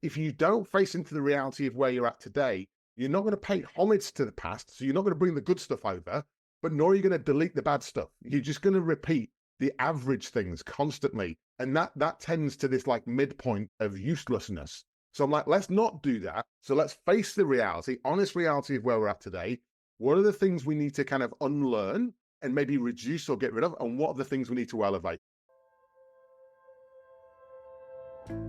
if you don't face into the reality of where you're at today, you're not going to pay homage to the past. So you're not going to bring the good stuff over, but nor are you going to delete the bad stuff. You're just going to repeat the average things constantly. And that tends to this like midpoint of uselessness. So I'm like, let's not do that. So let's face the reality, honest reality of where we're at today. What are the things we need to kind of unlearn and maybe reduce or get rid of? And what are the things we need to elevate?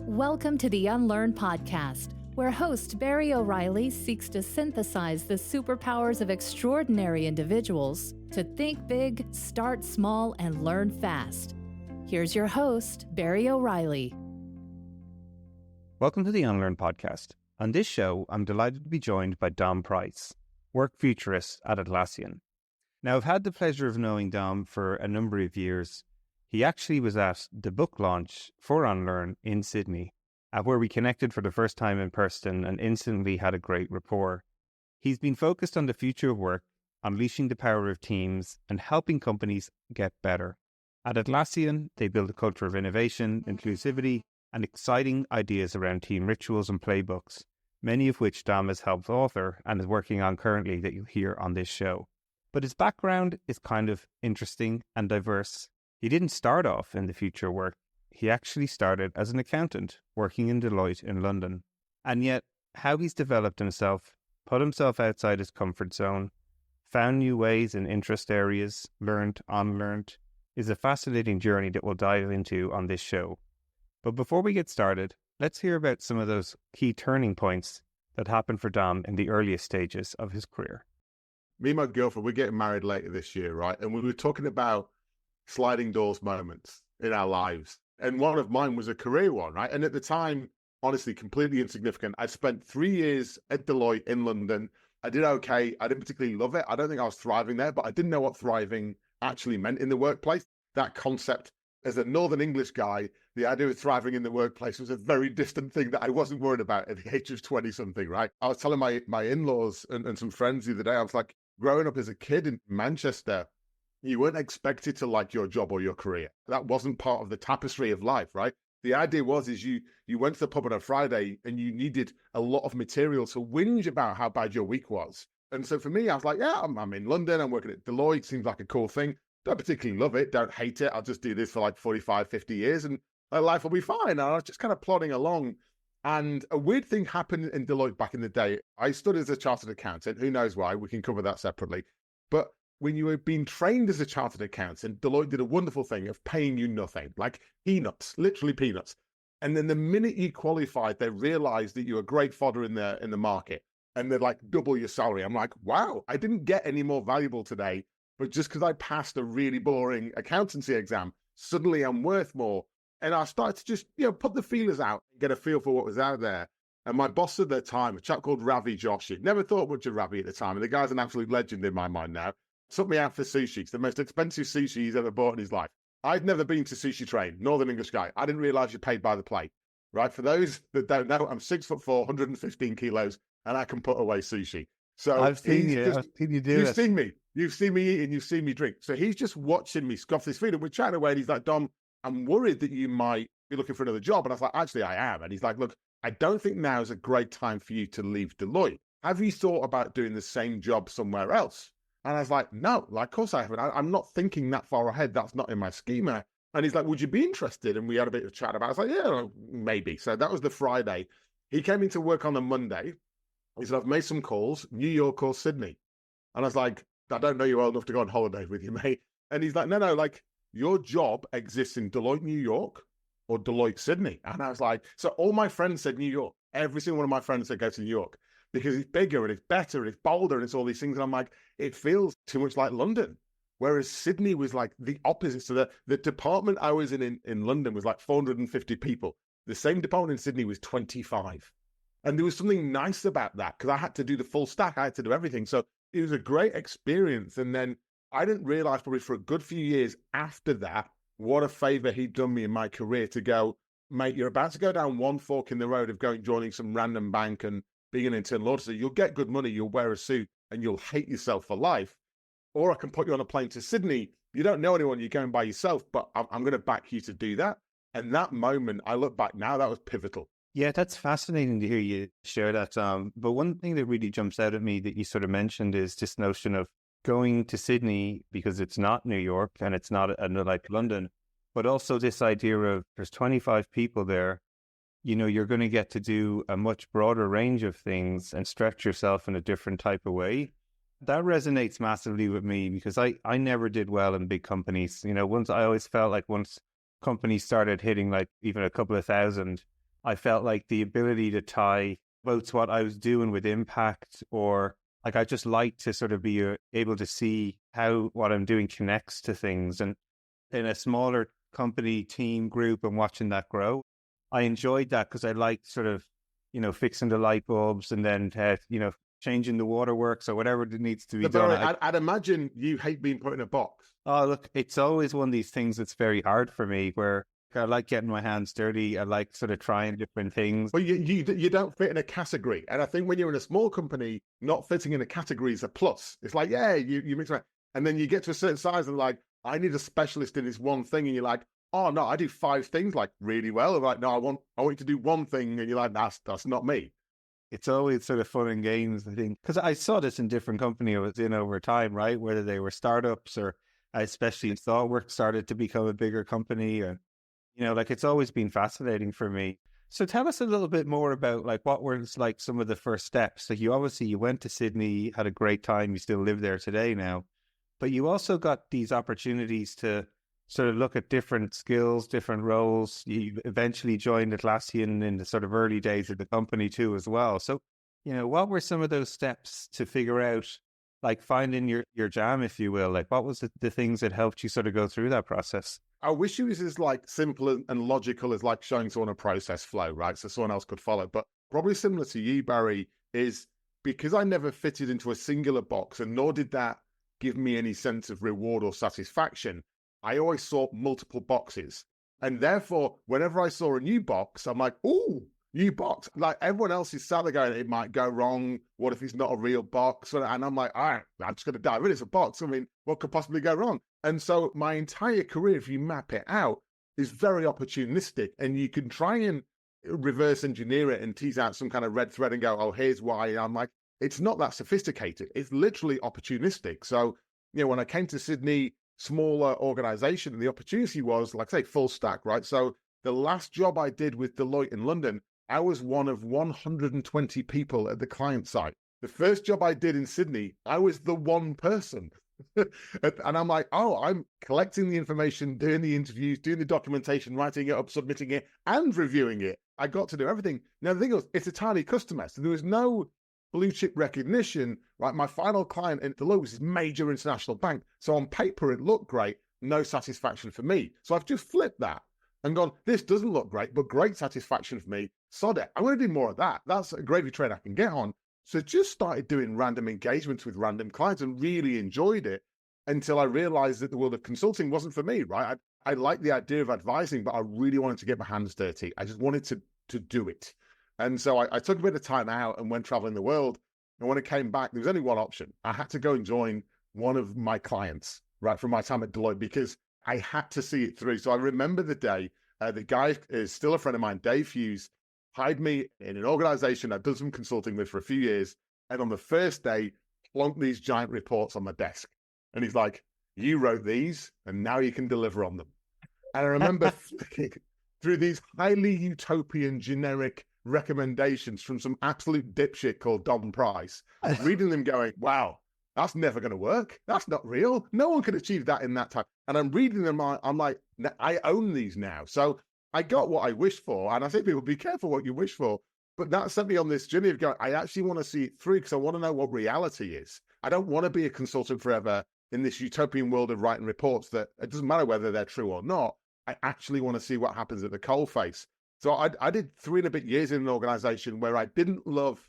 Welcome to the Unlearn podcast, where host Barry O'Reilly seeks to synthesize the superpowers of extraordinary individuals to think big, start small, and learn fast. Here's your host, Barry O'Reilly. Welcome to the Unlearn podcast. On this show, I'm delighted to be joined by Dom Price, work futurist at Atlassian. Now, I've had the pleasure of knowing Dom for a number of years. He actually was at the book launch for Unlearn in Sydney, where we connected for the first time in person and instantly had a great rapport. He's been focused on the future of work, unleashing the power of teams, and helping companies get better. At Atlassian, they build a culture of innovation, inclusivity, and exciting ideas around team rituals and playbooks, many of which Dom has helped author and is working on currently that you'll hear on this show. But his background is kind of interesting and diverse. He didn't start off in the future work. He actually started as an accountant working in Deloitte in London. And yet, how he's developed himself, put himself outside his comfort zone, found new ways and interest areas, learned, unlearned, is a fascinating journey that we'll dive into on this show. But before we get started, let's hear about some of those key turning points that happened for Dom in the earliest stages of his career. Me and my girlfriend, we're getting married later this year, right? And we were talking about sliding doors moments in our lives. And one of mine was a career one, right? And at the time, honestly, completely insignificant. I spent 3 years at Deloitte in London. I did okay. I didn't particularly love it. I don't think I was thriving there, but I didn't know what thriving actually meant in the workplace. That concept, as a Northern English guy, the idea of thriving in the workplace was a very distant thing that I wasn't worried about at the age of 20-something, right? I was telling my in-laws and some friends the other day, I was like, growing up as a kid in Manchester, you weren't expected to like your job or your career. That wasn't part of the tapestry of life, right? The idea is you went to the pub on a Friday and you needed a lot of material to whinge about how bad your week was. And so for me, I was like, yeah, I'm in London. I'm working at Deloitte. Seems like a cool thing. Don't particularly love it. Don't hate it. I'll just do this for like 45, 50 years and my life will be fine. And I was just kind of plodding along. And a weird thing happened in Deloitte back in the day. I studied as a chartered accountant. Who knows why? We can cover that separately. But when you were being trained as a chartered accountant, Deloitte did a wonderful thing of paying you nothing, like peanuts, literally peanuts. And then the minute you qualified, they realized that you were great fodder in the market and they'd like double your salary. I'm like, wow, I didn't get any more valuable today, but just because I passed a really boring accountancy exam, suddenly I'm worth more. And I started to just, put the feelers out and get a feel for what was out there. And my boss at the time, a chap called Ravi Joshi, never thought much of Ravi at the time. And the guy's an absolute legend in my mind now. Took me out for sushi. It's the most expensive sushi he's ever bought in his life. I'd never been to Sushi Train, Northern English guy. I didn't realize you're paid by the plate, right? For those that don't know, I'm 6'4", 115 kilos, and I can put away sushi. So I've seen you do it. You've seen me eat and you've seen me drink. So he's just watching me scoff this food and we're chatting away and he's like, Dom, I'm worried that you might be looking for another job. And I was like, actually, I am. And he's like, look, I don't think now is a great time for you to leave Deloitte. Have you thought about doing the same job somewhere else? And I was like, no, of course I haven't. I'm not thinking that far ahead. That's not in my schema. And he's like, would you be interested? And we had a bit of a chat about it. I was like, yeah, maybe. So that was the Friday. He came into work on the Monday. He said, I've made some calls, New York or Sydney. And I was like, I don't know you well enough to go on holiday with you, mate. And he's like, no, like your job exists in Deloitte, New York or Deloitte, Sydney. And I was like, so all my friends said New York. Every single one of my friends said go to New York. Because it's bigger and it's better and it's bolder and it's all these things. And I'm like, it feels too much like London. Whereas Sydney was like the opposite. So the department I was in London was like 450 people. The same department in Sydney was 25. And there was something nice about that because I had to do the full stack. I had to do everything. So it was a great experience. And then I didn't realize probably for a good few years after that, what a favor he'd done me in my career to go, mate, you're about to go down one fork in the road of joining some random bank and being an internal auditor. You'll get good money, you'll wear a suit, and you'll hate yourself for life. Or I can put you on a plane to Sydney. You don't know anyone, you're going by yourself, but I'm going to back you to do that. And that moment, I look back now, that was pivotal. Yeah, that's fascinating to hear you share that. But one thing that really jumps out at me that you sort of mentioned is this notion of going to Sydney because it's not New York and it's not like London, but also this idea of there's 25 people there. You're going to get to do a much broader range of things and stretch yourself in a different type of way. That resonates massively with me because I never did well in big companies. I always felt like once companies started hitting like even a couple of thousand, I felt like the ability to tie both what I was doing with impact, or like I just like to sort of be able to see how what I'm doing connects to things. And in a smaller company, team, group, and watching that grow, I enjoyed that because I liked sort of, fixing the light bulbs and then, changing the waterworks or whatever it needs to be done. I'd imagine you hate being put in a box. Oh, look, it's always one of these things that's very hard for me where I like getting my hands dirty. I like sort of trying different things. Well, you don't fit in a category. And I think when you're in a small company, not fitting in a category is a plus. It's like, yeah, you mix around. And then you get to a certain size and like, I need a specialist in this one thing. And you're like, oh, no, I do 5 things like really well. I'm like, no, I want you to do one thing. And you're like, that's not me. It's always sort of fun and games, I think, because I saw this in different companies I was in over time, right? Whether they were startups or especially ThoughtWorks started to become a bigger company. And, like it's always been fascinating for me. So tell us a little bit more about like what were like some of the first steps. Like you went to Sydney, had a great time. You still live there today now, but you also got these opportunities to sort of look at different skills, different roles. You eventually joined Atlassian in the sort of early days of the company too as well. So, what were some of those steps to figure out, like finding your jam, if you will? Like what was the things that helped you sort of go through that process? I wish it was as like simple and logical as like showing someone a process flow, right? So someone else could follow. But probably similar to you, Barry, is because I never fitted into a singular box and nor did that give me any sense of reward or satisfaction. I always saw multiple boxes. And therefore, whenever I saw a new box, I'm like, ooh, new box. Like everyone else is sat there going, it might go wrong. What if it's not a real box? And I'm like, all right, I'm just going to dive in. It's a box. I mean, what could possibly go wrong? And so my entire career, if you map it out, is very opportunistic. And you can try and reverse engineer it and tease out some kind of red thread and go, oh, here's why. And I'm like, it's not that sophisticated. It's literally opportunistic. So, when I came to Sydney, smaller organization, and the opportunity was, like I say, full stack, right? So the last job I did with Deloitte in London, I was one of 120 people at the client side. The first job I did in Sydney, I was the one person. And I'm like, oh, I'm collecting the information, doing the interviews, doing the documentation, writing it up, submitting it, and reviewing it. I got to do everything. Now, the thing was, it's a tiny customer, so there was no blue chip recognition, right? My final client in Deloitte was this major international bank. So on paper, it looked great. No satisfaction for me. So I've just flipped that and gone, this doesn't look great, but great satisfaction for me. Sod it. I'm going to do more of that. That's a gravy train I can get on. So just started doing random engagements with random clients and really enjoyed it until I realized that the world of consulting wasn't for me, right? I liked the idea of advising, but I really wanted to get my hands dirty. I just wanted to do it. And so I took a bit of time out and went traveling the world. And when I came back, there was only one option. I had to go and join one of my clients, right, from my time at Deloitte, because I had to see it through. So I remember the day, the guy is still a friend of mine, Dave Hughes, hired me in an organization I've done some consulting with for a few years. And on the first day, plonked these giant reports on my desk. And he's like, you wrote these and now you can deliver on them. And I remember flicking through these highly utopian, generic recommendations from some absolute dipshit called Don Price, reading them going, wow, that's never going to work. That's not real. No one can achieve that in that time. And I'm reading them. I'm like, I own these now. So I got what I wished for. And I say, people, be careful what you wish for. But that sent me on this journey of going, I actually want to see it through because I want to know what reality is. I don't want to be a consultant forever in this utopian world of writing reports that it doesn't matter whether they're true or not. I actually want to see what happens at the coalface. So I did 3 and a bit years in an organization where I didn't love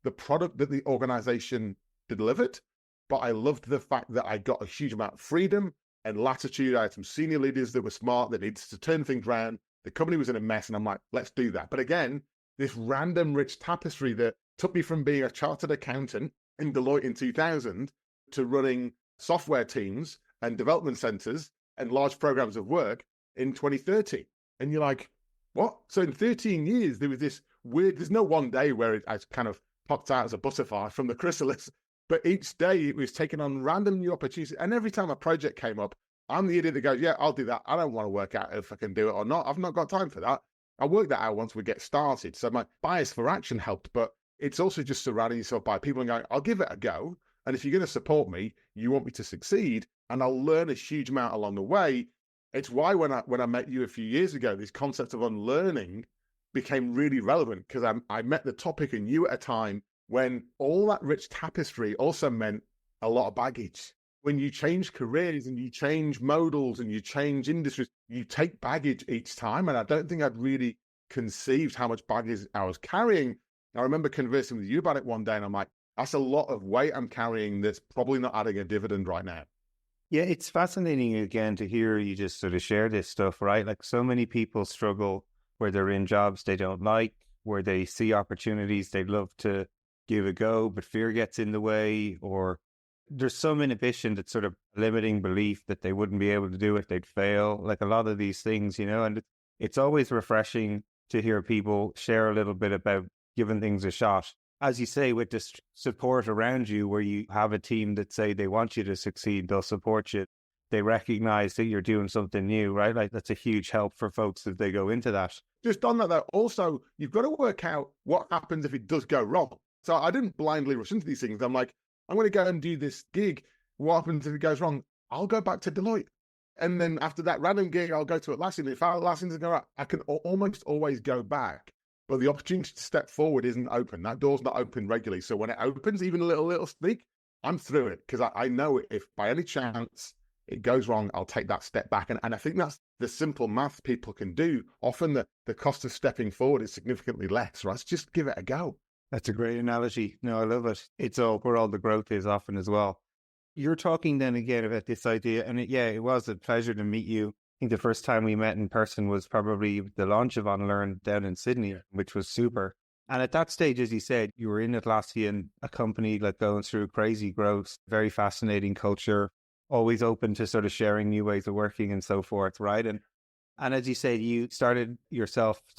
the product that the organization delivered, but I loved the fact that I got a huge amount of freedom and latitude. I had some senior leaders that were smart, that needed to turn things around. The company was in a mess, and I'm like, let's do that. But again, this random rich tapestry that took me from being a chartered accountant in Deloitte in 2000 to running software teams and development centers and large programs of work in 2030. And you're like, what? So in 13 years, there was this weird. There's no one day where I kind of popped out as a butterfly from the chrysalis, but each day it was taking on random new opportunities. And every time a project came up, I'm the idiot that goes, yeah, I'll do that. I don't want to work out if I can do it or not. I've not got time for that. I'll work that out once we get started. So my bias for action helped, but it's also just surrounding yourself by people and going, I'll give it a go. And if you're going to support me, you want me to succeed, and I'll learn a huge amount along the way. It's why when I met you a few years ago, this concept of unlearning became really relevant, because I met the topic and you at a time when all that rich tapestry also meant a lot of baggage. When you change careers and you change modals and you change industries, you take baggage each time. And I don't think I'd really conceived how much baggage I was carrying. I remember conversing with you about it one day, and I'm like, that's a lot of weight I'm carrying that's probably not adding a dividend right now. Yeah, it's fascinating again to hear you just sort of share this stuff, right? Like, so many people struggle where they're in jobs they don't like, where they see opportunities they'd love to give a go, but fear gets in the way, or there's some inhibition that's sort of limiting belief that they wouldn't be able to do it, they'd fail, like a lot of these things, and it's always refreshing to hear people share a little bit about giving things a shot. As you say, with this support around you, where you have a team that say they want you to succeed, they'll support you, they recognize that you're doing something new, right? Like, that's a huge help for folks if they go into that. Just on that, though, also, you've got to work out what happens if it does go wrong. So I didn't blindly rush into these things. I'm like, I'm going to go and do this gig. What happens if it goes wrong? I'll go back to Deloitte. And then after that random gig, I'll go to Atlassian. If Atlassian's going, I can almost always go back. But the opportunity to step forward isn't open. That door's not open regularly. So when it opens, even a little sneak, I'm through it, because I know if by any chance it goes wrong, I'll take that step back. And I think that's the simple math people can do. Often the cost of stepping forward is significantly less, right? So just give it a go. That's a great analogy. No, I love it. It's all where all the growth is often as well. You're talking then again about this idea, and it was a pleasure to meet you. I think the first time we met in person was probably the launch of Unlearn down in Sydney, which was super. And at that stage, as you said, you were in Atlassian, a company like going through crazy growth, very fascinating culture, always open to sort of sharing new ways of working and so forth, right? And as you said, you start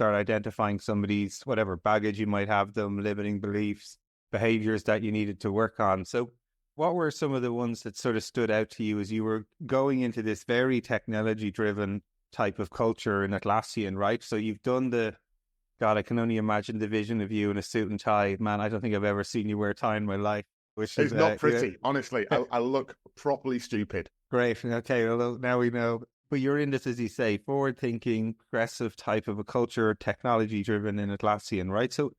identifying somebody's whatever baggage you might have them, limiting beliefs, behaviors that you needed to work on. So what were some of the ones that sort of stood out to you as you were going into this very technology-driven type of culture in Atlassian, right? So you've done God, I can only imagine the vision of you in a suit and tie. Man, I don't think I've ever seen you wear a tie in my life. It's not pretty, honestly. I look properly stupid. Great. Okay, well, now we know. But you're in this, as you say, forward-thinking, progressive type of a culture, technology-driven in Atlassian, right? So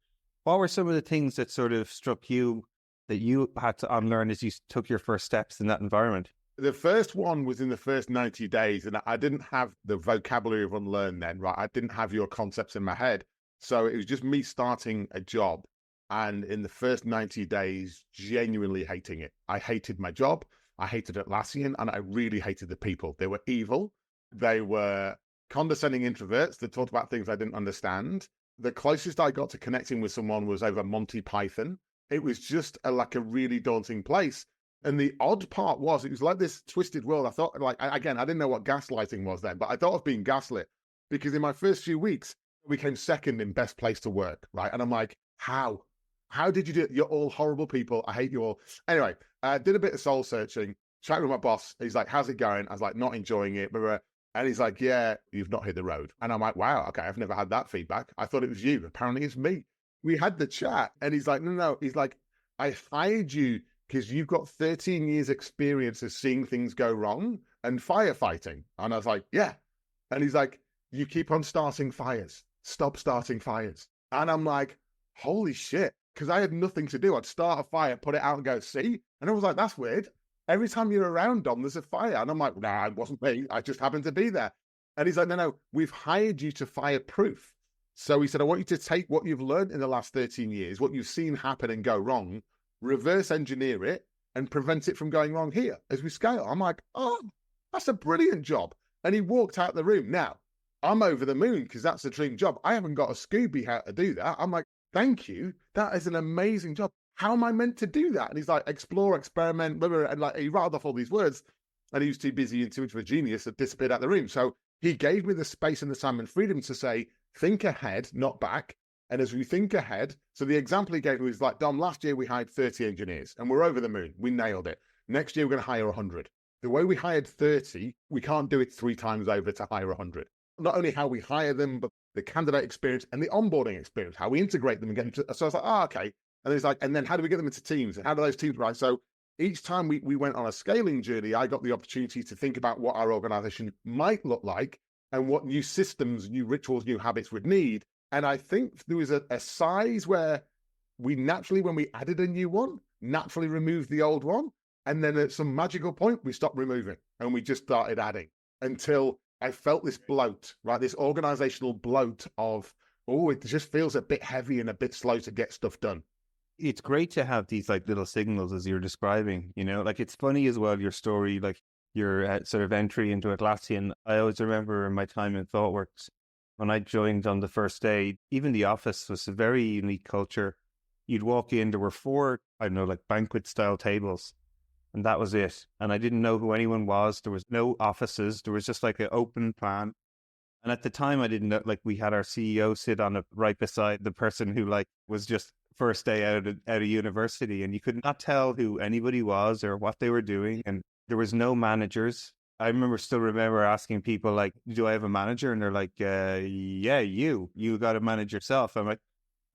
what were some of the things that sort of struck you that you had to unlearn as you took your first steps in that environment? The first one was in the first 90 days, and I didn't have the vocabulary of unlearn then, right? I didn't have your concepts in my head. So it was just me starting a job, and in the first 90 days, genuinely hating it. I hated my job, I hated Atlassian, and I really hated the people. They were evil. They were condescending introverts that talked about things I didn't understand. The closest I got to connecting with someone was over Monty Python. It was just like a really daunting place. And the odd part was, it was like this twisted world. I thought, I didn't know what gaslighting was then, but I thought of being gaslit, because in my first few weeks, we came second in best place to work, right? And I'm like, how? How did you do it? You're all horrible people. I hate you all. Anyway, I did a bit of soul searching, chatting with my boss. He's like, how's it going? I was like, not enjoying it. And he's like, yeah, you've not hit the road. And I'm like, wow, okay, I've never had that feedback. I thought it was you. Apparently it's me. We had the chat, and he's like, no. He's like, I hired you because you've got 13 years experience of seeing things go wrong and firefighting. And I was like, yeah. And he's like, you keep on starting fires. Stop starting fires. And I'm like, holy shit. Because I had nothing to do. I'd start a fire, put it out and go, see? And I was like, that's weird. Every time you're around, Dom, there's a fire. And I'm like, nah, it wasn't me. I just happened to be there. And he's like, no, we've hired you to fireproof. So he said, I want you to take what you've learned in the last 13 years, what you've seen happen and go wrong, reverse engineer it and prevent it from going wrong here as we scale. I'm like, oh, that's a brilliant job. And he walked out the room. Now, I'm over the moon because that's a dream job. I haven't got a Scooby how to do that. I'm like, thank you. That is an amazing job. How am I meant to do that? And he's like, explore, experiment, blah, blah, blah. And like, he rattled off all these words, and he was too busy and too much of a genius that disappeared out the room. So he gave me the space and the time and freedom to say, think ahead, not back. And as we think ahead, so the example he gave me was like, Dom, last year we hired 30 engineers and we're over the moon. We nailed it. Next year we're going to hire 100. The way we hired 30, we can't do it 3 times over to hire 100. Not only how we hire them, but the candidate experience and the onboarding experience, how we integrate them and get them to. So I was like, okay. And he's like, and then how do we get them into teams? And how do those teams rise? So each time we went on a scaling journey, I got the opportunity to think about what our organization might look like and what new systems, new rituals, new habits would need. And I think there was a size where we naturally, when we added a new one, naturally removed the old one. And then at some magical point, we stopped removing and we just started adding until I felt this bloat, right? This organizational bloat of, oh, it just feels a bit heavy and a bit slow to get stuff done. It's great to have these like little signals as you're describing, you know, like it's funny as well, your story, like your sort of entry into Atlassian. I always remember in my time in ThoughtWorks, when I joined on the first day, even the office was a very unique culture. You'd walk in, there were 4, I don't know, like banquet style tables. And that was it. And I didn't know who anyone was. There was no offices. There was just like an open plan. And at the time, I didn't know, like we had our CEO sit on it right beside the person who like was just first day out of university. And you could not tell who anybody was or what they were doing. And there was no managers. I still remember asking people like, do I have a manager? And they're like, yeah, you got to manage yourself. I'm like,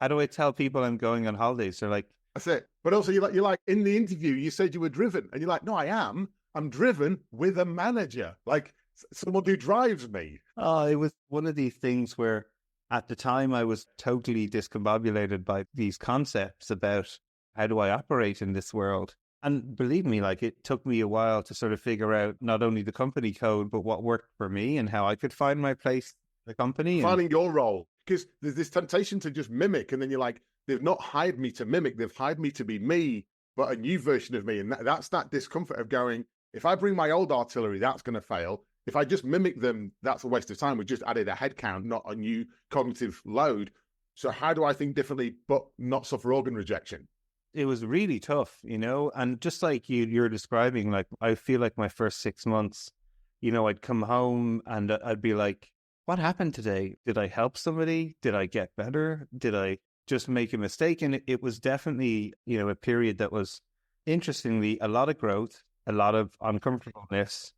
how do I tell people I'm going on holidays? They're like, that's it. But also, you're like in the interview, you said you were driven, and you're like, no, I am. I'm driven with a manager, like someone who drives me. Oh, it was one of these things where, at the time, I was totally discombobulated by these concepts about how do I operate in this world. And believe me, like it took me a while to sort of figure out not only the company code, but what worked for me and how I could find my place in the company. Finding your role, because there's this temptation to just mimic, and then you're like, they've not hired me to mimic, they've hired me to be me, but a new version of me. And that's that discomfort of going, if I bring my old artillery, that's going to fail. If I just mimic them, that's a waste of time. We just added a head count, not a new cognitive load. So how do I think differently, but not suffer organ rejection? It was really tough, you know, and just like you're describing, like, I feel like my first 6 months, you know, I'd come home and I'd be like, what happened today? Did I help somebody? Did I get better? Did I just make a mistake? And it was definitely, you know, a period that was, interestingly, a lot of growth, a lot of uncomfortableness.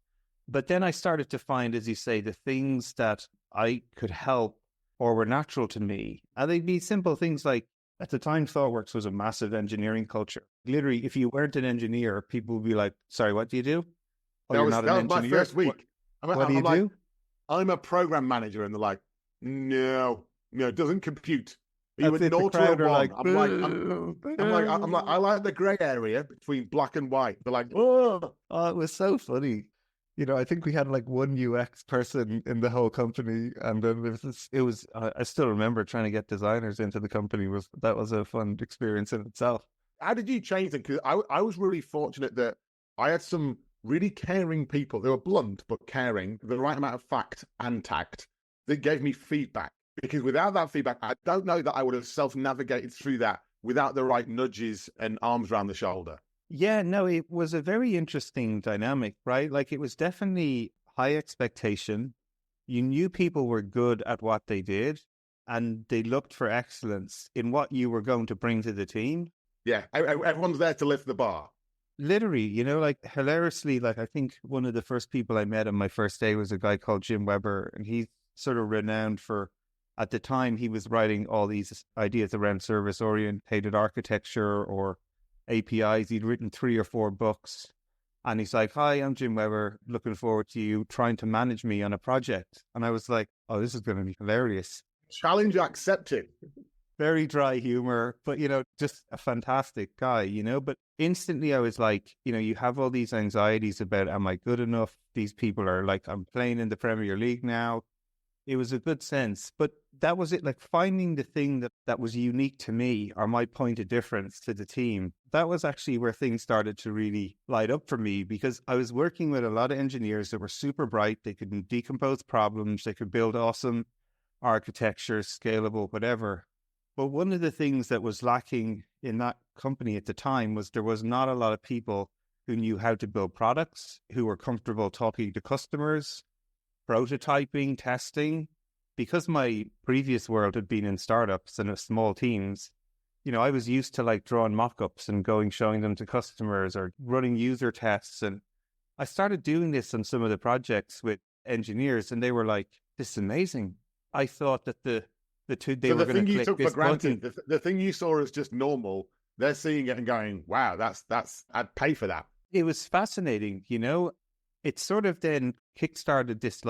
But then I started to find, as you say, the things that I could help or were natural to me. And they'd be simple things like, at the time, ThoughtWorks was a massive engineering culture. Literally, if you weren't an engineer, people would be like, sorry, what do you do? Oh, that you're was, not that an was engineer? my first week. What do you do? I'm a program manager. And they're like, no, it doesn't compute. That's You it, a 0 the or a crowd are 1? like, I'm like, I like the grey area between black and white. They're like, oh. Oh, it was so funny. You know, I think we had like one UX person in the whole company, and then it was. I still remember trying to get designers into the company. That was a fun experience in itself. How did you change them? Because I was really fortunate that I had some really caring people. They were blunt but caring, the right amount of fact and tact that gave me feedback. Because without that feedback, I don't know that I would have self-navigated through that without the right nudges and arms around the shoulder. Yeah, no, it was a very interesting dynamic, right? Like it was definitely high expectation. You knew people were good at what they did and they looked for excellence in what you were going to bring to the team. Yeah, everyone's there to lift the bar. Literally, you know, like hilariously, like I think one of the first people I met on my first day was a guy called Jim Weber, and he's sort of renowned for, at the time, he was writing all these ideas around service-oriented architecture or APIs. He'd written 3 or 4 books. And he's like, hi, I'm Jim Weber, looking forward to you trying to manage me on a project. And I was like, oh, this is going to be hilarious. Challenge accepted. Very dry humor, but, you know, just a fantastic guy, you know. But instantly I was like, you know, you have all these anxieties about, am I good enough? These people are like, I'm playing in the Premier League now. It was a good sense, but that was it, like finding the thing that was unique to me or my point of difference to the team. That was actually where things started to really light up for me, because I was working with a lot of engineers that were super bright. They could decompose problems. They could build awesome architecture, scalable, whatever. But one of the things that was lacking in that company at the time was there was not a lot of people who knew how to build products, who were comfortable talking to customers, prototyping, testing. because my previous world had been in startups and small teams, I was used to like drawing mock-ups and showing them to customers or running user tests. And I started doing this on some of the projects with engineers, and they were like, "This is amazing." I thought that they were going to click this button. The thing you saw as just normal, they're seeing it and going, "Wow, that's I'd pay for that." It was fascinating, It sort of then kickstarted this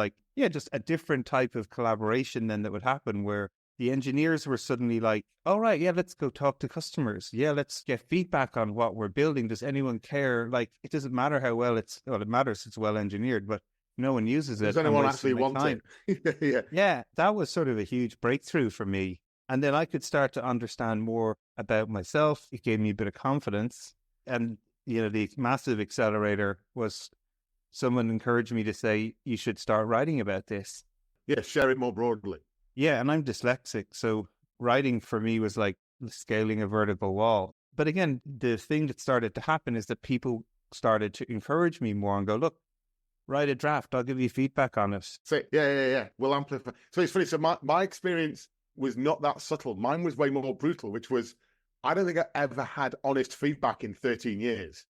just a different type of collaboration then that would happen, where the engineers were suddenly like, "All right, yeah, let's go talk to customers. Yeah, let's get feedback on what we're building. Does anyone care? Like, it doesn't matter how well it matters it's well engineered, but no one uses it. Does anyone actually want it?" Yeah, that was sort of a huge breakthrough for me. And then I could start to understand more about myself. It gave me a bit of confidence. And, the massive accelerator was someone encouraged me to say, "You should start writing about this." Yeah, share it more broadly. Yeah, and I'm dyslexic, so writing for me was like scaling a vertical wall. But again, the thing that started to happen is that people started to encourage me more and go, "Look, write a draft. I'll give you feedback on it." So yeah. We'll amplify. So it's funny. So my experience was not that subtle. Mine was way more brutal, which was, I don't think I ever had honest feedback in 13 years.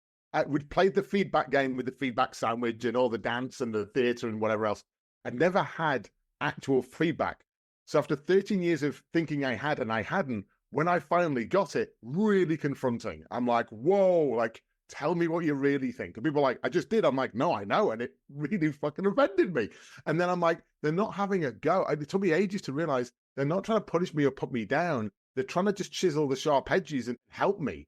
We'd played the feedback game with the feedback sandwich and all the dance and the theatre and whatever else. I'd never had actual feedback. So after 13 years of thinking I had and I hadn't, when I finally got it, really confronting. I'm like, whoa, like, tell me what you really think. And people are like, "I just did." I'm like, "No, I know." And it really fucking offended me. And then I'm like, they're not having a go. It took me ages to realize they're not trying to punish me or put me down. They're trying to just chisel the sharp edges and help me.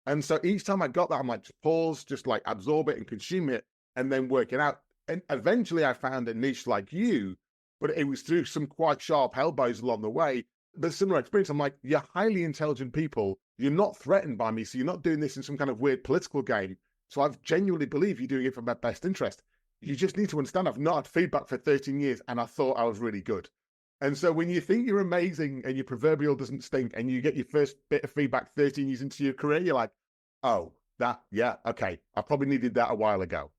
And so each time I got that, I'm like, just pause, just like absorb it and consume it and then work it out. And eventually I found a niche like you, but it was through some quite sharp elbows along the way. But similar experience, I'm like, you're highly intelligent people. You're not threatened by me. So you're not doing this in some kind of weird political game. So I genuinely believe you're doing it for my best interest. You just need to understand I've not had feedback for 13 years and I thought I was really good. And so when you think you're amazing and your proverbial doesn't stink and you get your first bit of feedback 13 years into your career, you're like, "Oh, okay. I probably needed that a while ago."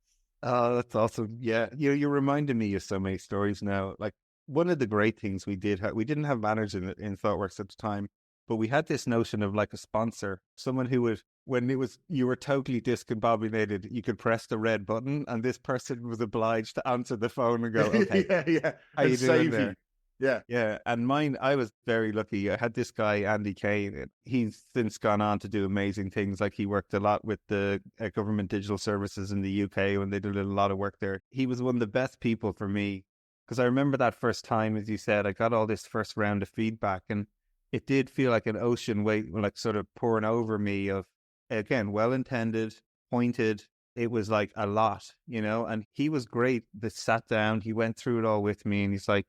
Oh, that's awesome. Yeah. You're reminding me of so many stories now. Like, one of the great things we didn't have managers in ThoughtWorks at the time, but we had this notion of like a sponsor, someone who would, when you were totally discombobulated, you could press the red button and this person was obliged to answer the phone and go, "Okay, yeah. How you doing there?" Yeah. And mine, I was very lucky. I had this guy, Andy Kane. He's since gone on to do amazing things. Like, he worked a lot with the government digital services in the UK when they did a lot of work there. He was one of the best people for me, because I remember that first time, as you said, I got all this first round of feedback, and it did feel like an ocean wave, like sort of pouring over me of, again, well-intended, pointed. It was like a lot, and he was great. That sat down, he went through it all with me, and he's like,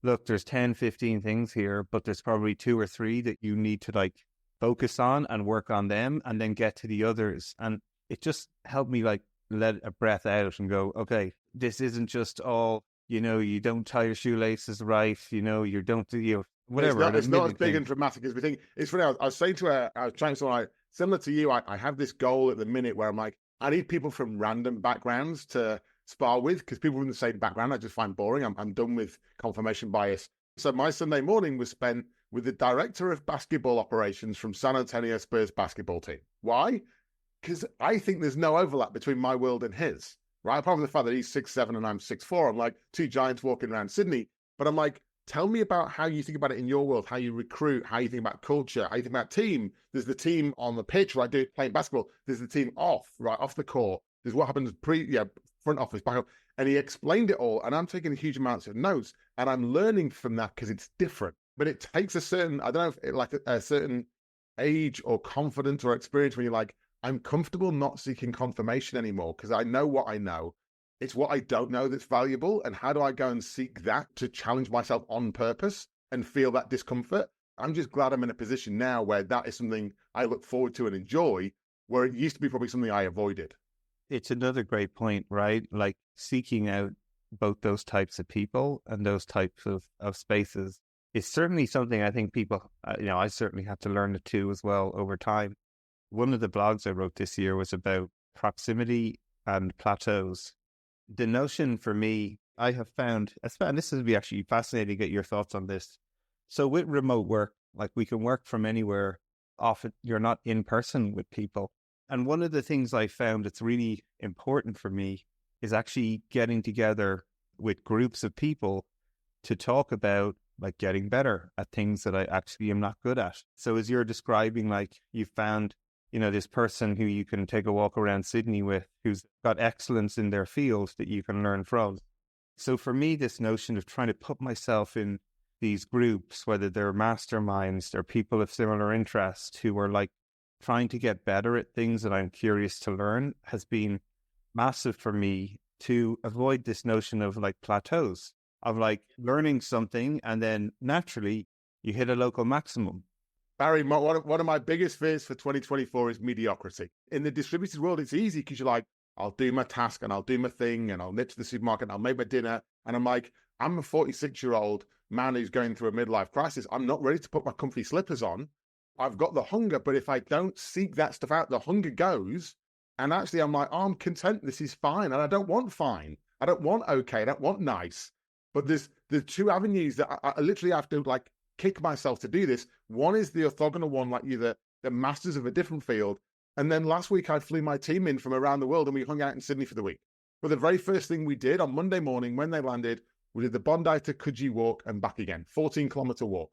"Look, there's 10, 15 things here, but there's probably 2 or 3 that you need to like focus on and work on them and then get to the others." And it just helped me like let a breath out and go, "Okay, this isn't just all, you don't tie your shoelaces right, you don't do, whatever." It's not as big and dramatic as we think. It's funny. I was saying to her, I was trying to, similar to you, I have this goal at the minute where I'm like, I need people from random backgrounds to spar with, because people from the same background I just find boring. I'm done with confirmation bias. So my Sunday morning was spent with the director of basketball operations from San Antonio Spurs basketball team. Why? Because I think there's no overlap between my world and his, right? Apart from the fact that he's 6'7" and I'm 6'4", I'm like two giants walking around Sydney. But I'm like, tell me about how you think about it in your world, how you recruit, how you think about culture, how you think about team. There's the team on the pitch, right, playing basketball. There's the team off the court. There's what happens front office, back up. And he explained it all. And I'm taking huge amounts of notes and I'm learning from that because it's different. But it takes a certain, I don't know, a certain age or confidence or experience when you're like, I'm comfortable not seeking confirmation anymore because I know what I know. It's what I don't know that's valuable. And how do I go and seek that to challenge myself on purpose and feel that discomfort? I'm just glad I'm in a position now where that is something I look forward to and enjoy, where it used to be probably something I avoided. It's another great point, right? Like, seeking out both those types of people and those types of spaces is certainly something I think people, I certainly had to learn it too as well over time. One of the blogs I wrote this year was about proximity and plateaus. The notion for me, I have found, and this would be actually fascinating to get your thoughts on this. So with remote work, like we can work from anywhere. Often you're not in person with people. And one of the things I found that's really important for me is actually getting together with groups of people to talk about like getting better at things that I actually am not good at. So as you're describing, like you found, this person who you can take a walk around Sydney with, who's got excellence in their field that you can learn from. So for me, this notion of trying to put myself in these groups, whether they're masterminds or people of similar interest who are like trying to get better at things that I'm curious to learn, has been massive for me to avoid this notion of like plateaus, of like learning something and then naturally you hit a local maximum. Barry, one of my biggest fears for 2024 is mediocrity. In the distributed world, it's easy because you're like, I'll do my task and I'll do my thing and I'll nip to the supermarket and I'll make my dinner. And I'm like, I'm a 46-year-old man who's going through a midlife crisis. I'm not ready to put my comfy slippers on. I've got the hunger, but if I don't seek that stuff out, the hunger goes. And actually, I'm like, oh, I'm content. This is fine. And I don't want fine. I don't want okay. I don't want nice. But there's the two avenues that I literally have to like kick myself to do this. One is the orthogonal one, like you're the masters of a different field. And then last week, I flew my team in from around the world and we hung out in Sydney for the week. But the very first thing we did on Monday morning when they landed, we did the Bondi to Coogee walk and back again, 14-kilometer walk.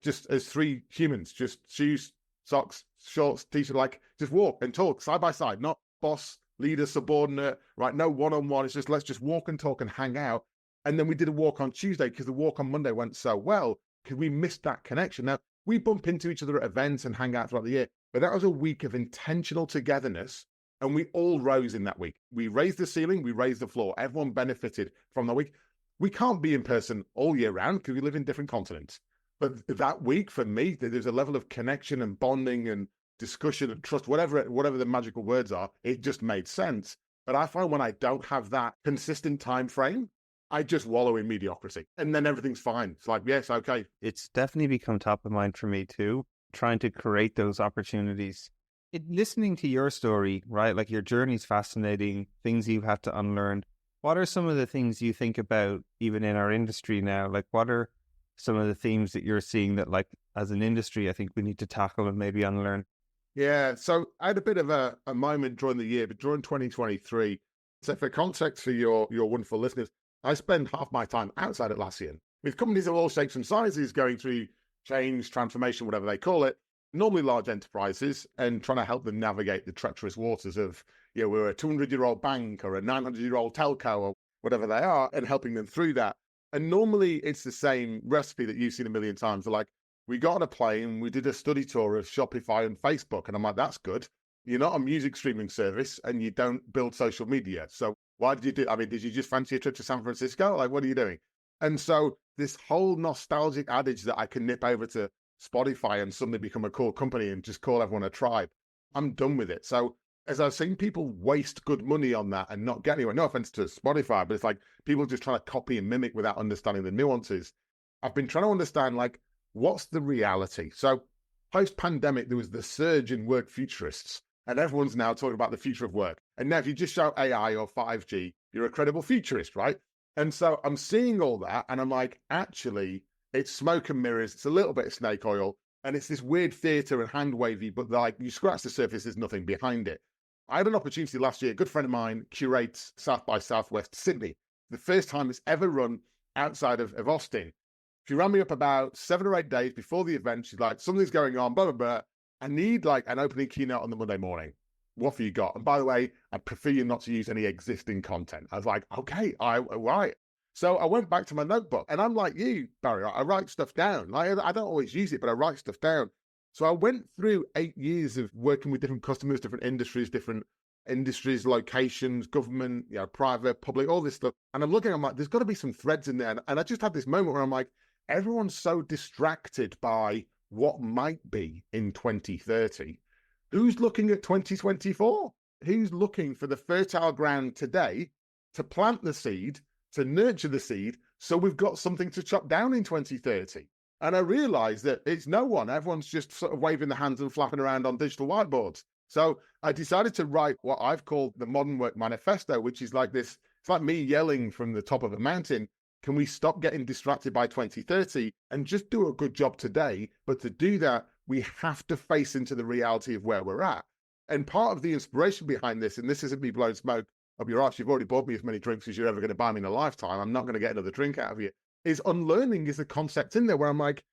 Just as three humans, just shoes, socks, shorts, t-shirt, like just walk and talk side by side, not boss, leader, subordinate, right? No one-on-one. It's just, let's just walk and talk and hang out. And then we did a walk on Tuesday because the walk on Monday went so well because we missed that connection. Now, we bump into each other at events and hang out throughout the year, but that was a week of intentional togetherness. And we all rose in that week. We raised the ceiling, we raised the floor. Everyone benefited from the week. We can't be in person all year round because we live in different continents. But that week for me, there's a level of connection and bonding and discussion and trust, whatever the magical words are, it just made sense. But I find when I don't have that consistent time frame, I just wallow in mediocrity and then everything's fine. It's like, yes, okay. It's definitely become top of mind for me too, trying to create those opportunities. Listening to your story, right? Like your journey's fascinating, things you've had to unlearn. What are some of the things you think about even in our industry now? Like what are some of the themes that you're seeing that like as an industry, I think we need to tackle and maybe unlearn? Yeah. So I had a bit of a moment during the year, but during 2023, so for context for your wonderful listeners, I spend half my time outside Atlassian with companies of all shapes and sizes going through change, transformation, whatever they call it, normally large enterprises, and trying to help them navigate the treacherous waters of, we're a 200-year-old bank or a 900-year-old telco or whatever they are, and helping them through that. And normally it's the same recipe that you've seen a million times. They're like, we got on a plane, we did a study tour of Shopify and Facebook. And I'm like, that's good. You're not a music streaming service and you don't build social media. So why did you do? I mean, did you just fancy a trip to San Francisco? Like, what are you doing? And so this whole nostalgic adage that I can nip over to Spotify and suddenly become a cool company and just call everyone a tribe, I'm done with it. So as I've seen people waste good money on that and not get anywhere, no offense to Spotify, but it's like people just trying to copy and mimic without understanding the nuances. I've been trying to understand, like, what's the reality? So post-pandemic, there was the surge in work futurists, and everyone's now talking about the future of work. And now if you just shout AI or 5G, you're a credible futurist, right? And so I'm seeing all that, and I'm like, actually, it's smoke and mirrors. It's a little bit of snake oil, and it's this weird theater and hand wavy, but like you scratch the surface, there's nothing behind it. I had an opportunity last year. A good friend of mine curates South by Southwest Sydney. The first time it's ever run outside of Austin. She rang me up about 7 or 8 days before the event. She's like, something's going on, blah, blah, blah. I need like an opening keynote on the Monday morning. What have you got? And by the way, I'd prefer you not to use any existing content. I was like, okay, right. So I went back to my notebook, and I'm like you, Barry, I write stuff down. Like, I don't always use it, but I write stuff down. So I went through 8 years of working with different customers, different industries, locations, government, private, public, all this stuff. And I'm looking, I'm like, there's got to be some threads in there. And I just had this moment where I'm like, everyone's so distracted by what might be in 2030. Who's looking at 2024? Who's looking for the fertile ground today to plant the seed, to nurture the seed, so we've got something to chop down in 2030? And I realized that it's no one. Everyone's just sort of waving their hands and flapping around on digital whiteboards. So I decided to write what I've called the Modern Work Manifesto, which is like this It's like me yelling from the top of a mountain, can we stop getting distracted by 2030 and just do a good job today? But to do that, we have to face into the reality of where we're at. And part of the inspiration behind this, and this isn't me blowing smoke up your arse, you've already bought me as many drinks as you're ever going to buy me in a lifetime. I'm not going to get another drink out of you. Is unlearning is a concept in there where I'm like,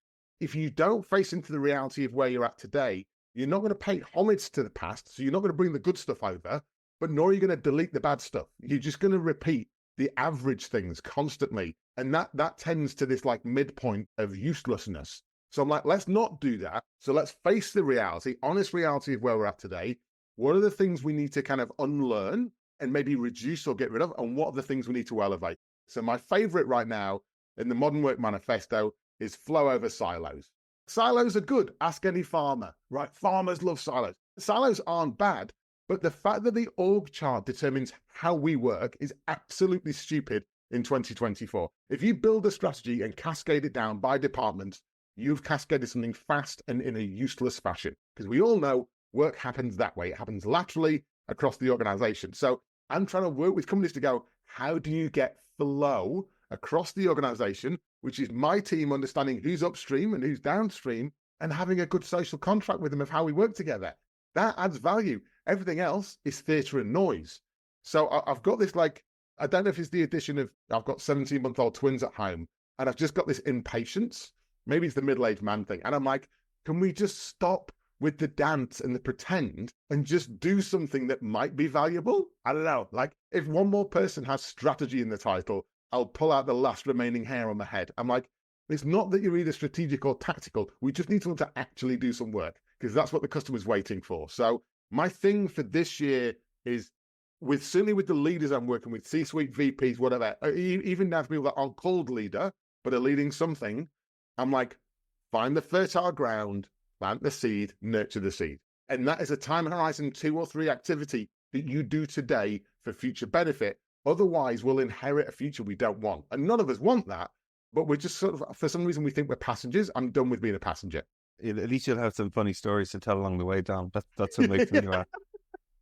if you don't face into the reality of where you're at today, you're not going to pay homage to the past. So you're not going to bring the good stuff over, but nor are you going to delete the bad stuff. You're just going to repeat the average things constantly. And that tends to this like midpoint of uselessness. So I'm like, let's not do that. So let's face the reality, honest reality of where we're at today. What are the things we need to kind of unlearn and maybe reduce or get rid of? And what are the things we need to elevate? So my favorite right now in the Modern Work Manifesto is flow over silos. Silos are good. Ask any farmer, right? Farmers love silos. Silos aren't bad, but the fact that the org chart determines how we work is absolutely stupid in 2024. If you build a strategy and cascade it down by department, you've cascaded something fast and in a useless fashion. Because we all know work happens that way. It happens laterally across the organization. So I'm trying to work with companies to go, how do you get flow across the organization, which is my team understanding who's upstream and who's downstream and having a good social contract with them of how we work together. That adds value. Everything else is theatre and noise. So I've got this, like, I don't know if it's the addition of, I've got 17-month-old twins at home and I've just got this impatience. Maybe it's the middle-aged man thing. And I'm like, can we just stop with the dance and the pretend and just do something that might be valuable? I don't know. Like, if one more person has strategy in the title, I'll pull out the last remaining hair on my head. I'm like, it's not that you're either strategic or tactical. We just need someone to actually do some work because that's what the customer's waiting for. So my thing for this year is certainly with the leaders I'm working with, C-suite VPs, whatever, even down to people that aren't called leader, but are leading something. I'm like, find the fertile ground, plant the seed, nurture the seed. And that is a time horizon 2 or 3 activity that you do today for future benefit. Otherwise, we'll inherit a future we don't want. And none of us want that, but we're just sort of, for some reason, we think we're passengers. I'm done with being a passenger. At least you'll have some funny stories to tell along the way, Dom. That's what makes me laugh.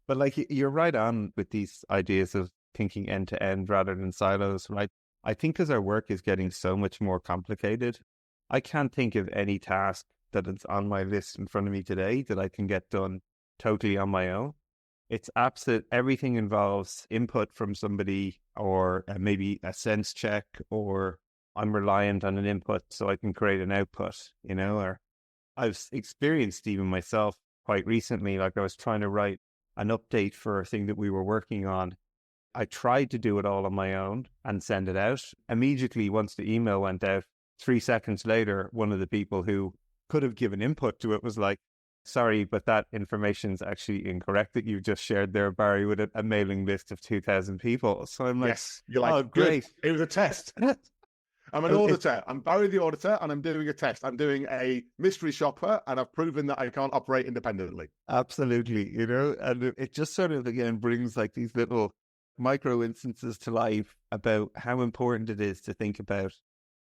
But like, you're right on with these ideas of thinking end to end rather than silos, right? I think as our work is getting so much more complicated, I can't think of any task that is on my list in front of me today that I can get done totally on my own. It's absolute, everything involves input from somebody or maybe a sense check, or I'm reliant on an input so I can create an output, or I've experienced even myself quite recently, like I was trying to write an update for a thing that we were working on. I tried to do it all on my own and send it out. Immediately, once the email went out, 3 seconds later, one of the people who could have given input to it was like, sorry, but that information is actually incorrect that you just shared there, Barry, with a mailing list of 2,000 people. So I'm like, yes, you're like, oh, great. It was a test. I'm an auditor. I'm Barry the auditor, and I'm doing a test. I'm doing a mystery shopper, and I've proven that I can't operate independently. Absolutely, and it just sort of, again, brings like these little micro instances to life about how important it is to think about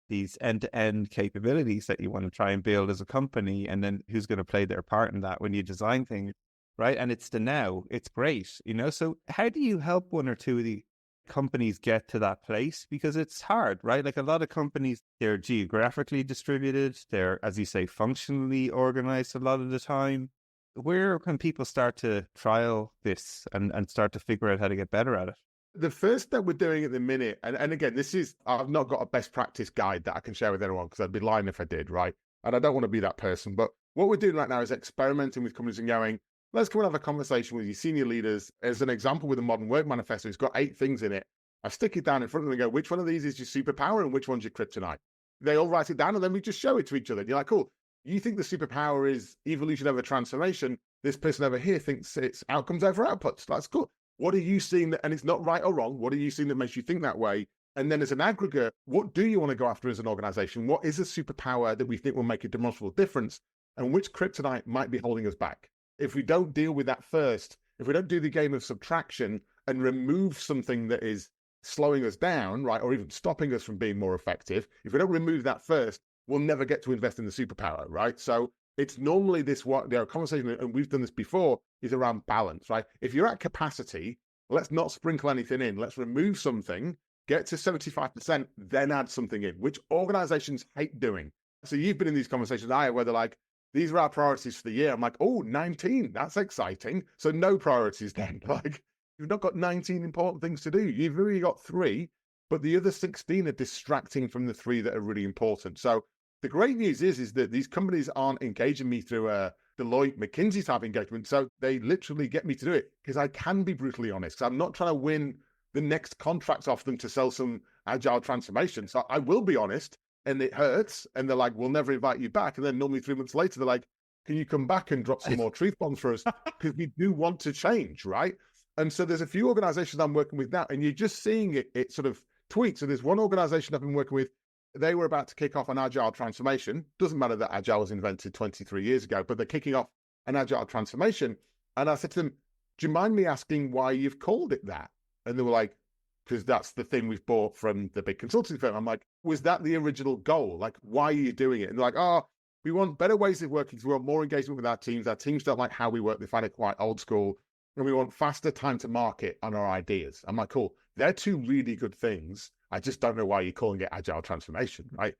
these end-to-end capabilities that you want to try and build as a company, and then who's going to play their part in that when you design things, right? And it's the now. It's great, So how do you help one or two of the companies get to that place? Because it's hard, right? Like a lot of companies, they're geographically distributed. They're, as you say, functionally organized a lot of the time. Where can people start to trial this and start to figure out how to get better at it? The first that we're doing at the minute, and again, I've not got a best practice guide that I can share with anyone because I'd be lying if I did, right? And I don't want to be that person. But what we're doing right now is experimenting with companies and going, let's come and have a conversation with your senior leaders. As an example, with the Modern Work Manifesto, it's got 8 things in it. I stick it down in front of them and go, which one of these is your superpower and which one's your kryptonite? They all write it down and then we just show it to each other. And you're like, cool, you think the superpower is evolution over transformation. This person over here thinks it's outcomes over outputs. That's cool. What are you seeing that, and it's not right or wrong, what are you seeing that makes you think that way? And then as an aggregate, what do you want to go after as an organization? What is a superpower that we think will make a demonstrable difference? And which kryptonite might be holding us back? If we don't deal with that first, if we don't do the game of subtraction and remove something that is slowing us down, right, or even stopping us from being more effective, if we don't remove that first, we'll never get to invest in the superpower, right? So it's normally this, what their conversation, and we've done this before, is around balance, right? If you're at capacity, let's not sprinkle anything in. Let's remove something, get to 75%, then add something in, which organizations hate doing. So you've been in these conversations, where they're like, these are our priorities for the year. I'm like, oh, 19, that's exciting. So no priorities then. Like, you've not got 19 important things to do. You've really got 3, but the other 16 are distracting from the 3 that are really important. So the great news is that these companies aren't engaging me through a Deloitte, McKinsey type engagement. So they literally get me to do it because I can be brutally honest. I'm not trying to win the next contract off them to sell some agile transformation. So I will be honest, and it hurts. And they're like, we'll never invite you back. And then normally 3 months later, they're like, can you come back and drop some more truth bombs for us? Because we do want to change, right? And so there's a few organizations I'm working with now, and you're just seeing it sort of tweak. So there's one organization I've been working with. They were about to kick off an agile transformation. Doesn't matter that agile was invented 23 years ago, but they're kicking off an agile transformation. And I said to them, do you mind me asking why you've called it that? And they were like, because that's the thing we've bought from the big consulting firm. I'm like, was that the original goal? Like, why are you doing it? And they're like, oh, we want better ways of working. So we want more engagement with our teams. Our teams don't like how we work. They find it quite old school. And we want faster time to market on our ideas. I'm like, cool. They're 2 really good things. I just don't know why you're calling it agile transformation, right?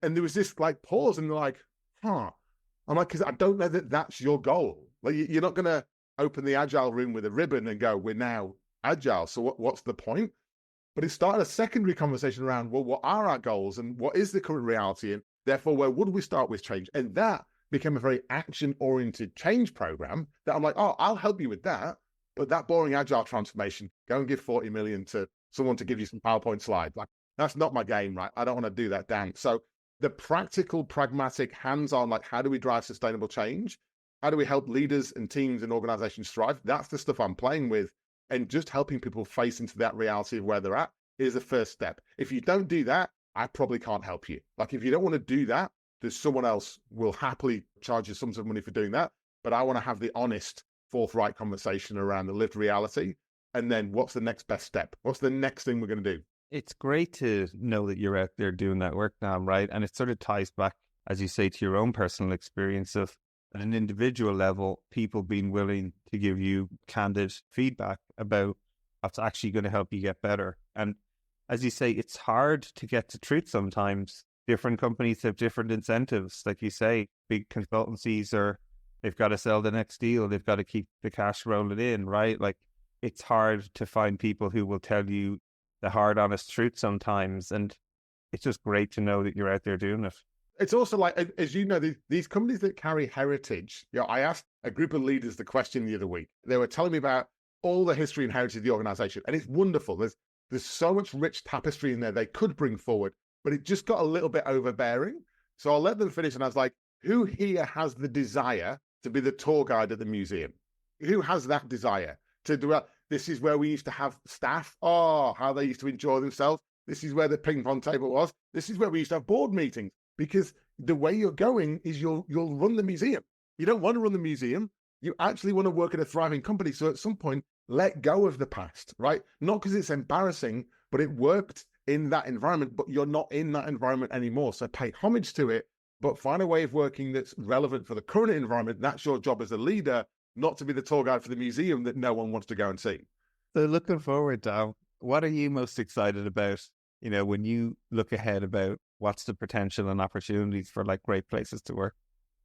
And there was this like pause, and they're like, huh. I'm like, because I don't know that that's your goal. Like, you're not going to open the agile room with a ribbon and go, we're now agile. So what's the point? But it started a secondary conversation around, well, what are our goals and what is the current reality? And therefore, where would we start with change? And that became a very action-oriented change program that I'm like, oh, I'll help you with that. But that boring agile transformation, go and give 40 million to someone to give you some PowerPoint slides. Like, that's not my game, right? I don't want to do that, Dan. So the practical, pragmatic, hands-on, like, how do we drive sustainable change? How do we help leaders and teams and organizations thrive? That's the stuff I'm playing with. And just helping people face into that reality of where they're at is the first step. If you don't do that, I probably can't help you. Like, if you don't want to do that, there's someone else will happily charge you some sort of money for doing that. But I want to have the honest, forthright conversation around the lived reality. And then what's the next best step? What's the next thing we're going to do? It's great to know that you're out there doing that work now, right? And it sort of ties back, as you say, to your own personal experience of, at an individual level, people being willing to give you candid feedback about what's actually going to help you get better. And as you say, it's hard to get to truth sometimes. Different companies have different incentives. Like you say, big consultancies they've got to sell the next deal. They've got to keep the cash rolling in, right? Like, it's hard to find people who will tell you the hard, honest truth sometimes. And it's just great to know that you're out there doing it. It's also like, as you know, these companies that carry heritage, I asked a group of leaders the question the other week. They were telling me about all the history and heritage of the organization. And it's wonderful. There's so much rich tapestry in there they could bring forward, but it just got a little bit overbearing. So I'll let them finish. And I was like, who here has the desire to be the tour guide at the museum? Who has that desire to do that? This is where we used to have staff. Oh, how they used to enjoy themselves. This is where the ping pong table was. This is where we used to have board meetings. Because the way you're going is you'll run the museum. You don't want to run the museum. You actually want to work at a thriving company. So at some point, let go of the past, right? Not because it's embarrassing, but it worked in that environment, but you're not in that environment anymore. So pay homage to it, but find a way of working that's relevant for the current environment. That's your job as a leader, not to be the tour guide for the museum that no one wants to go and see. So looking forward, Dom, what are you most excited about, when you look ahead about what's the potential and opportunities for like great places to work?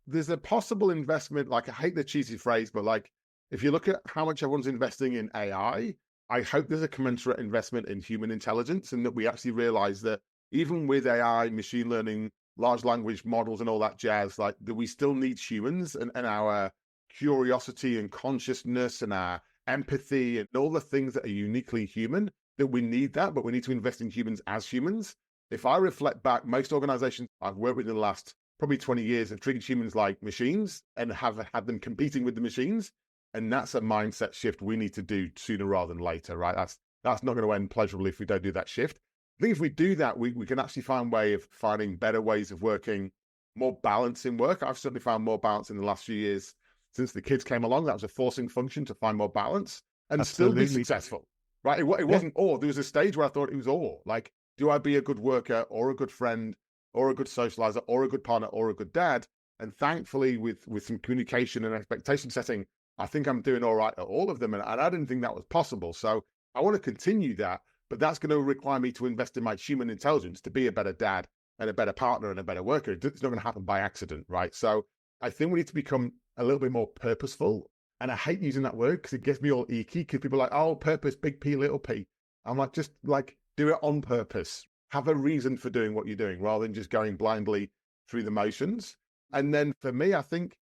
There's a possible investment, like, I hate the cheesy phrase, but like, if you look at how much everyone's investing in AI, I hope there's a commensurate investment in human intelligence, and that we actually realize that even with AI, machine learning, large language models and all that jazz, like, that we still need humans and our curiosity and consciousness and our empathy and all the things that are uniquely human, that we need that, but we need to invest in humans as humans. If I reflect back, most organizations I've worked with in the last probably 20 years have treated humans like machines and have had them competing with the machines. And that's a mindset shift we need to do sooner rather than later, right? That's not going to end pleasurably if we don't do that shift. I think if we do that, we can actually find a way of finding better ways of working, more balance in work. I've certainly found more balance in the last few years since the kids came along. That was a forcing function to find more balance and Absolutely. still be successful, right? It wasn't awe. There was a stage where I thought it was awe. Like, do I be a good worker or a good friend or a good socializer or a good partner or a good dad? And thankfully, with some communication and expectation setting, I think I'm doing all right at all of them. And I didn't think that was possible. So I want to continue that, but that's going to require me to invest in my human intelligence to be a better dad and a better partner and a better worker. It's not going to happen by accident, right? So I think we need to become a little bit more purposeful. And I hate using that word because it gets me all icky, because people are like, oh, purpose, big P, little p. I'm like, just like do it on purpose. Have a reason for doing what you're doing rather than just going blindly through the motions. And then for me, I think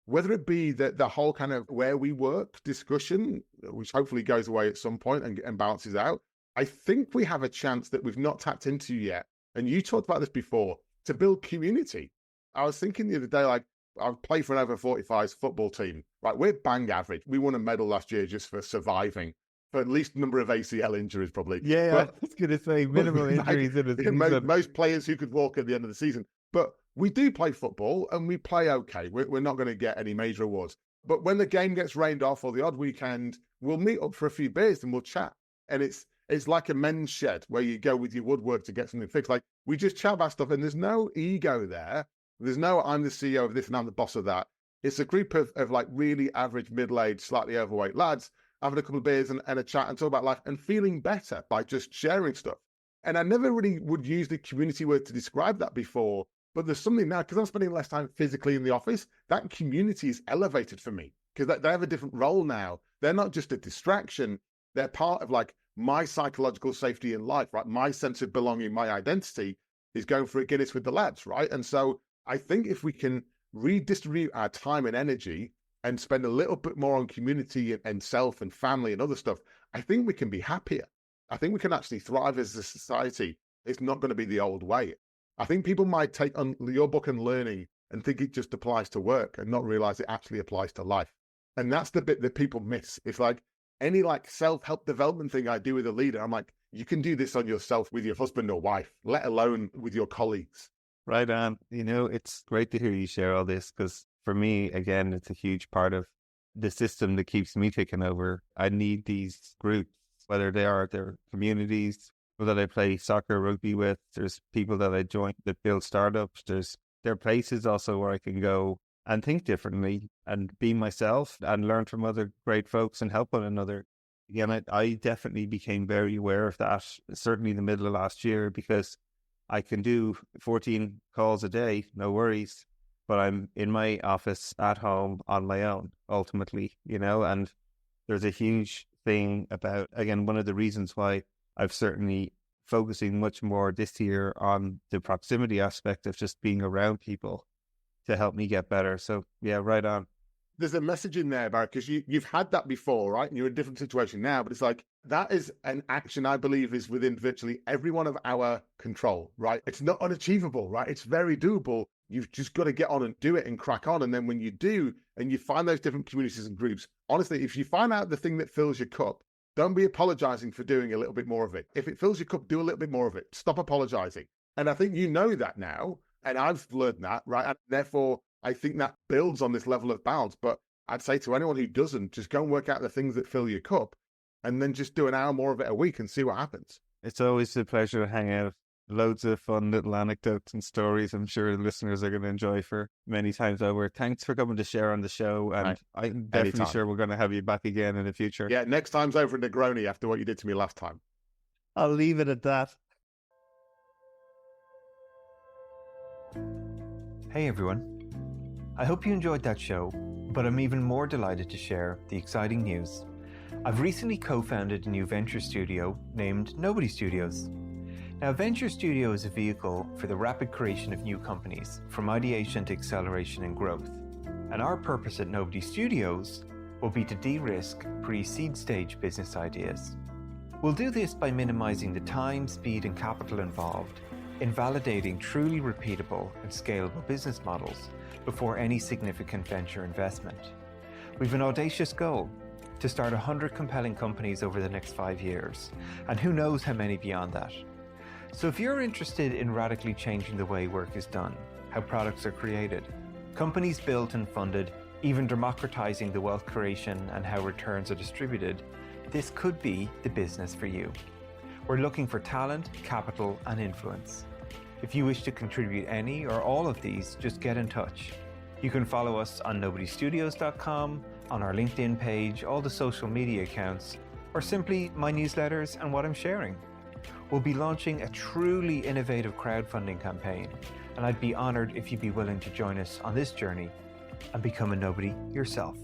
whether it be the whole kind of where we work discussion, which hopefully goes away at some point and balances out, I think we have a chance that we've not tapped into yet. And you talked about this before, to build community. I was thinking the other day, like, I play for an over 45s football team, right? We're bang average. We won a medal last year just for surviving, for at least number of ACL injuries, probably. Yeah, but, I was going to say minimal injuries in a season. Most players who could walk at the end of the season. But we do play football and we play okay. We're not going to get any major awards. But when the game gets rained off or the odd weekend, we'll meet up for a few beers and we'll chat. And it's like a men's shed where you go with your woodwork to get something fixed. Like, we just chat about stuff and there's no ego there. There's no, I'm the CEO of this and I'm the boss of that. It's a group of like really average, middle-aged, slightly overweight lads having a couple of beers and a chat and talk about life and feeling better by just sharing stuff. And I never really would use the community word to describe that before, but there's something now, because I'm spending less time physically in the office, that community is elevated for me because they have a different role now. They're not just a distraction. They're part of like my psychological safety in life, right? My sense of belonging, my identity is going for a Guinness with the lads, right? And so I think if we can redistribute our time and energy and spend a little bit more on community and self and family and other stuff, I think we can be happier. I think we can actually thrive as a society. It's not going to be the old way. I think people might take on your book Unlearning and think it just applies to work and not realize it actually applies to life. And that's the bit that people miss. It's like any like self-help development thing I do with a leader, I'm like, you can do this on yourself with your husband or wife, let alone with your colleagues. Right on. You know, it's great to hear you share all this because for me, again, it's a huge part of the system that keeps me ticking over. I need these groups, whether they are their communities, people that I play soccer, rugby with. There's people that I join that build startups. There are places also where I can go and think differently and be myself and learn from other great folks and help one another. Again, I definitely became very aware of that, certainly in the middle of last year, because I can do 14 calls a day, no worries, but I'm in my office at home on my own, ultimately, you know, and there's a huge thing about, again, one of the reasons why I've certainly focusing much more this year on the proximity aspect of just being around people to help me get better. So yeah, right on. There's a message in there, Barry, because you've had that before, right? And you're in a different situation now, but it's like, that is an action I believe is within virtually every one of our control, right? It's not unachievable, right? It's very doable. You've just got to get on and do it and crack on. And then when you do, and you find those different communities and groups, honestly, if you find out the thing that fills your cup, don't be apologizing for doing a little bit more of it. If it fills your cup, do a little bit more of it. Stop apologizing. And I think you know that now, and I've learned that, right? And therefore, I think that builds on this level of balance. But I'd say to anyone who doesn't, just go and work out the things that fill your cup and then just do an hour more of it a week and see what happens. It's always a pleasure to hang out. Loads of fun little anecdotes and stories I'm sure the listeners are going to enjoy for many times over. Thanks for coming to share on the show. And right. I'm definitely sure we're going to have you back again in the future. Yeah, next time's over a Negroni after what you did to me last time. I'll leave it at that. Hey everyone. I hope you enjoyed that show, but I'm even more delighted to share the exciting news. I've recently co-founded a new venture studio named Nobody Studios. Now, Venture Studio is a vehicle for the rapid creation of new companies, from ideation to acceleration and growth. And our purpose at Nobody Studios will be to de-risk pre-seed stage business ideas. We'll do this by minimizing the time, speed, and capital involved in validating truly repeatable and scalable business models before any significant venture investment. We've an audacious goal to start 100 compelling companies over the next 5 years, and who knows how many beyond that. So if you're interested in radically changing the way work is done, how products are created, companies built and funded, even democratizing the wealth creation and how returns are distributed, this could be the business for you. We're looking for talent, capital, and influence. If you wish to contribute any or all of these, just get in touch. You can follow us on nobodystudios.com on our LinkedIn page, all the social media accounts, or simply my newsletters and what I'm sharing. We'll be launching a truly innovative crowdfunding campaign, and I'd be honored if you'd be willing to join us on this journey and become a nobody yourself.